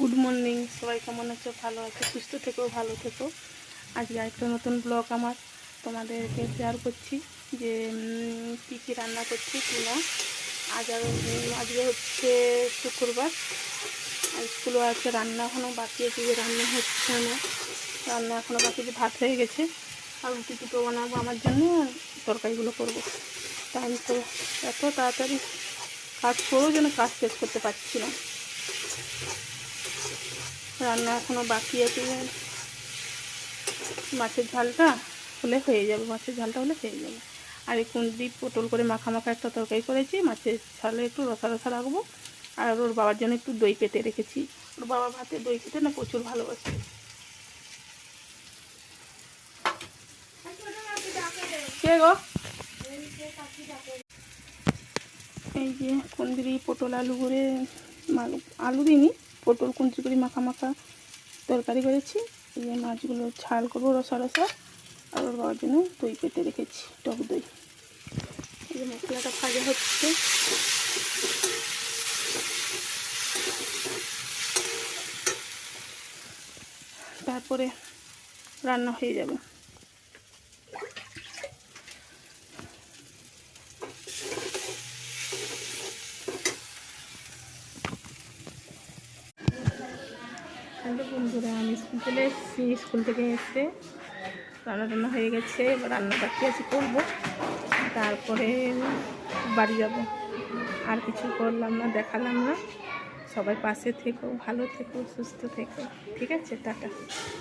Good morning, সবাই কেমন আছো? ভালো আছো, সুস্থ থেকো, ভালো থেকো। আজকে একটা নতুন ব্লগ আমার তোমাদেরকে শেয়ার করছি যে কী কী রান্না করছি কি না। আজকে হচ্ছে শুক্রবার, আর স্কুলও আছে। রান্না এখনও বাকি আছে, যে রান্না হচ্ছে না, রান্না এখনও বাকি আছে। ভাত হয়ে গেছে, আর রুটি দুটো বানাবো আমার জন্য, তরকারিগুলো করবো। টাইম তো এত তাড়াতাড়ি কাজ করেও যেন কাজ শেষ করতে পারছি না। রান্না এখনও বাকি আছে। মাছের ঝালটা হলে হয়ে যাবে, মাছের ঝালটা হলে হয়ে যাবে। আর এই কুঁদরি পটল করে মাখা মাখা একটা তরকারি করেছি, মাছের ঝালে একটু রসা রসা রাখবো। আর ওর বাবার জন্য একটু দই পেতে রেখেছি। ওর বাবা ভাতে দই পেতে না প্রচুর ভালোবাসে। কে গো? এই যে কুঁদরি পটল আলু করে, আলু দিইনি, পটল কুঁদরি করে মাখা মাখা তরকারি করেছি। এই যে মাছগুলো ঝাল করবো রসা রসা। আর ওর বাবার জন্য দই পেতে রেখেছি, টক দই। এই যে মশলাটা ভাজা হচ্ছে। তারপরে রান্না হয়ে যাবে। হ্যালো বন্ধুরা, আমি স্কুল চলে এসেছি। স্কুল থেকে এসে রান্না টান্না হয়ে গেছে, এবার রান্না বাকি আছে, করবো। তারপরে বাড়ি যাব। আর কিছু করলাম না, দেখালাম না। সবাই পাশে থেকো, ভালো থেকো, সুস্থ থেকো। ঠিক আছে, টাটা।